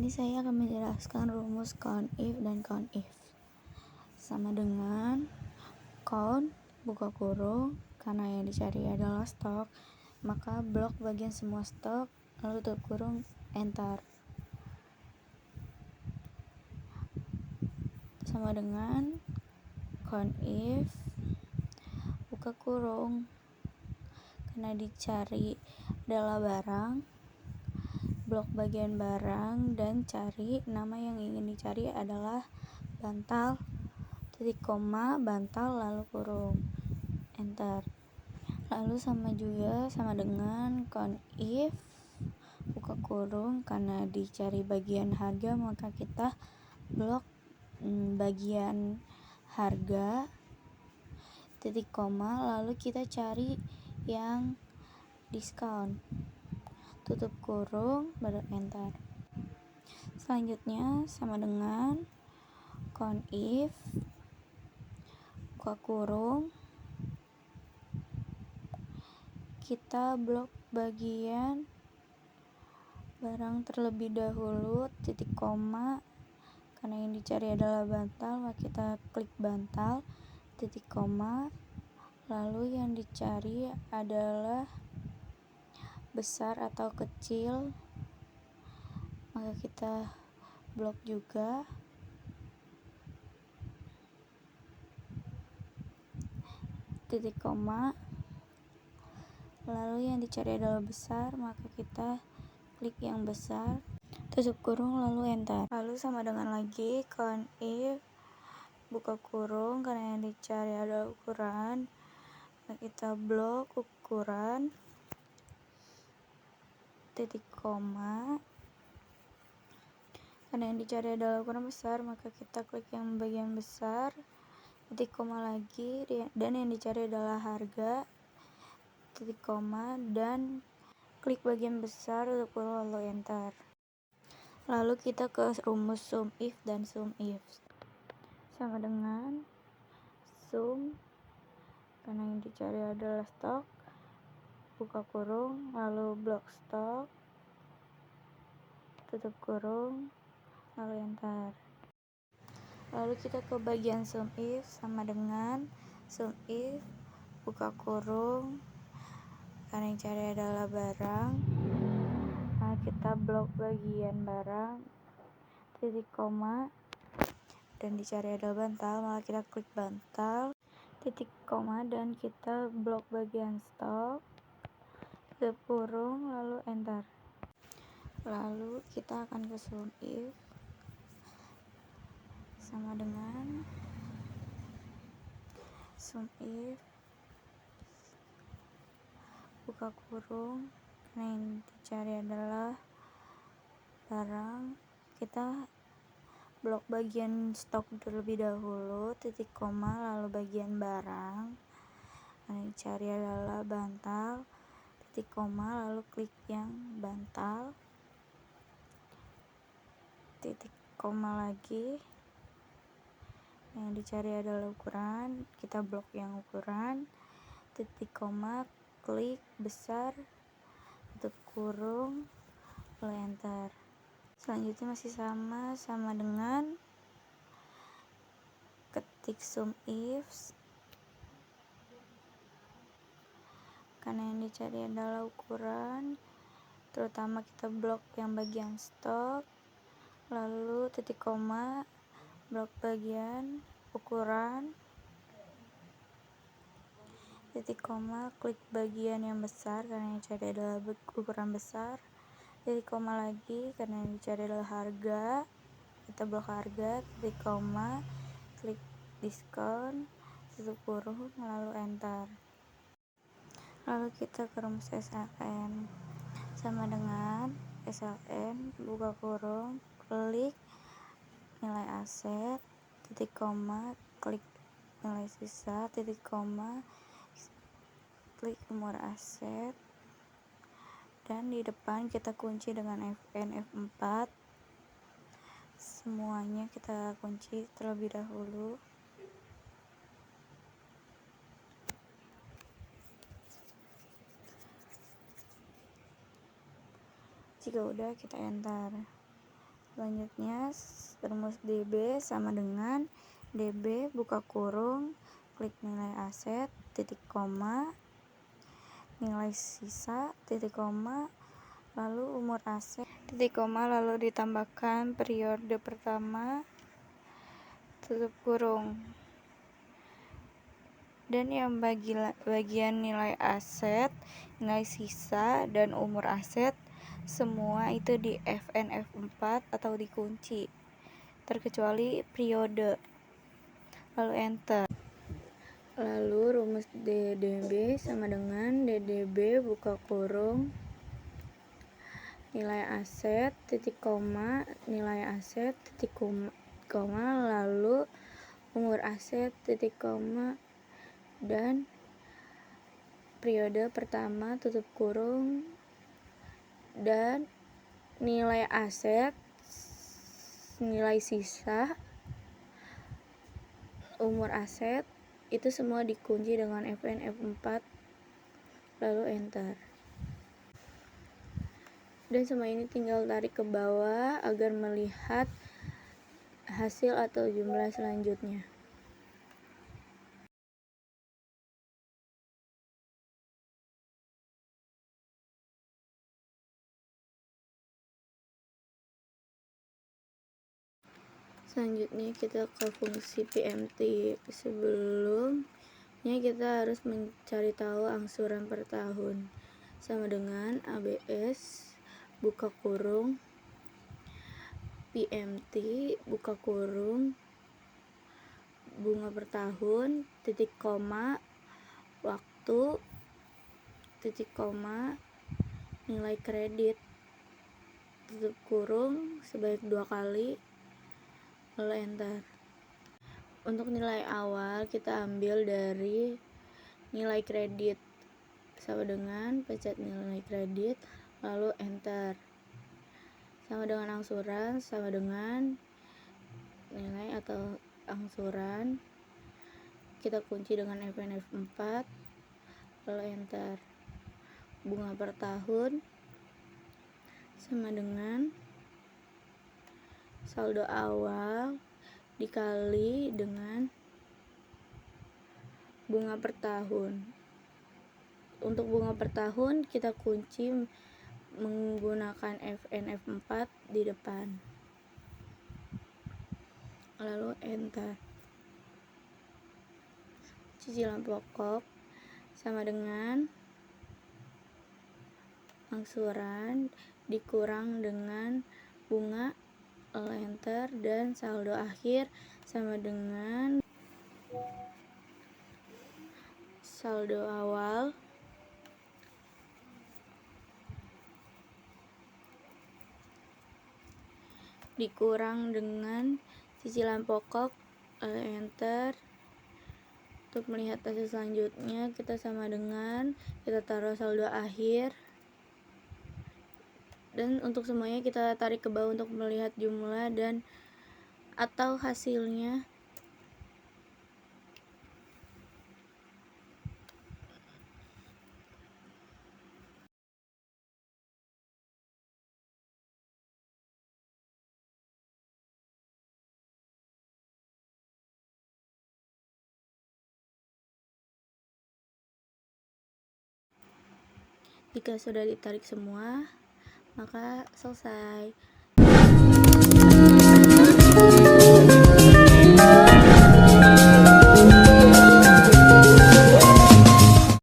sini saya akan menjelaskan rumus count if dan count if. Sama dengan count buka kurung, karena yang dicari adalah stok, maka blok bagian semua stok, lalu tutup kurung, enter. Sama dengan count if buka kurung, karena dicari adalah barang, blok bagian barang, dan cari nama yang ingin dicari adalah bantal, titik koma, bantal, lalu kurung, enter. Lalu sama dengan count if buka kurung, karena dicari bagian harga, maka kita blok bagian harga, titik koma, lalu kita cari yang diskon, tutup kurung, baru enter. Selanjutnya sama dengan count if buka kurung, kita blok bagian barang terlebih dahulu, titik koma, karena yang dicari adalah bantal, maka kita klik bantal, titik koma, lalu yang dicari adalah besar atau kecil, maka kita blok juga, titik koma, lalu yang dicari adalah besar, maka kita klik yang besar, tutup kurung, lalu enter. Lalu sama dengan lagi count if buka kurung, karena yang dicari adalah ukuran, maka kita blok ukuran, titik koma, karena yang dicari adalah ukuran besar, maka kita klik yang bagian besar, titik koma lagi, dan yang dicari adalah harga, titik koma, dan klik bagian besar, tutup kurung, lalu enter. Lalu kita ke rumus sum if dan sum if. Sama dengan sum, karena yang dicari adalah stok, buka kurung, lalu blok stok, tutup kurung, lalu enter. Lalu kita ke bagian sum if, sama dengan sum if buka kurung, karena yang cari adalah barang, nah kita blok bagian barang, titik koma, dan dicari adalah bantal, maka kita klik bantal, titik koma, dan kita blok bagian stok, tutup kurung, lalu enter. Lalu kita akan ke sum if, sama dengan sum if buka kurung, karena yang dicari adalah barang, kita blok bagian stok terlebih dahulu, titik koma, lalu bagian barang, karena yang dicari adalah bantal, titik koma, lalu klik yang bantal, titik koma lagi, yang dicari adalah ukuran, kita blok yang ukuran, titik koma, klik besar, tutup kurung, lalu enter. Selanjutnya masih sama dengan ketik sum if, karena yang dicari adalah ukuran, terutama kita blok yang bagian stok, lalu titik koma, blok bagian ukuran, titik koma, klik bagian yang besar, karena yang dicari adalah ukuran besar, titik koma lagi, karena yang dicari adalah harga, kita blok harga, titik koma, klik diskon, tutup kurung, lalu enter. Lalu kita ke rumus SLN, sama dengan SLN buka kurung, klik nilai aset, titik koma, klik nilai sisa, titik koma, klik umur aset, dan di depan kita kunci dengan FN F4, semuanya kita kunci terlebih dahulu. Jika udah, kita enter. Selanjutnya rumus DB sama dengan DB buka kurung, klik nilai aset, titik koma, nilai sisa, titik koma, lalu umur aset, titik koma, lalu ditambahkan periode pertama, tutup kurung. Dan yang bagian nilai aset, nilai sisa, dan umur aset, semua itu di FN F4 atau dikunci, terkecuali periode. Lalu enter. Lalu rumus DDB sama dengan DDB buka kurung, nilai aset, titik koma, nilai aset, titik koma, lalu umur aset, titik koma, dan periode pertama tutup kurung, dan nilai aset, nilai sisa, umur aset itu semua dikunci dengan FN F4 lalu enter. Dan semua ini tinggal tarik ke bawah agar melihat hasil atau jumlah selanjutnya. Selanjutnya kita ke fungsi PMT. Sebelumnya kita harus mencari tahu angsuran per tahun, sama dengan ABS buka kurung PMT buka kurung bunga per tahun, titik koma, waktu, titik koma, nilai kredit, tutup kurung sebanyak 2 kali, lalu enter. Untuk nilai awal kita ambil dari nilai kredit, sama dengan pencet nilai kredit lalu enter. Sama dengan angsuran, sama dengan nilai atau angsuran, kita kunci dengan FN F4 lalu enter. Bunga per tahun sama dengan saldo awal dikali dengan bunga per tahun. Untuk bunga per tahun kita kunci menggunakan FN F4 di depan, lalu enter. Cicilan pokok sama dengan angsuran dikurang dengan bunga, lalu enter. Dan saldo akhir sama dengan saldo awal dikurang dengan cicilan pokok, lalu enter. Untuk melihat hasil selanjutnya kita sama dengan kita taruh saldo akhir, dan untuk semuanya kita tarik ke bawah untuk melihat jumlah dan atau hasilnya. Jika sudah ditarik semua, maka selesai.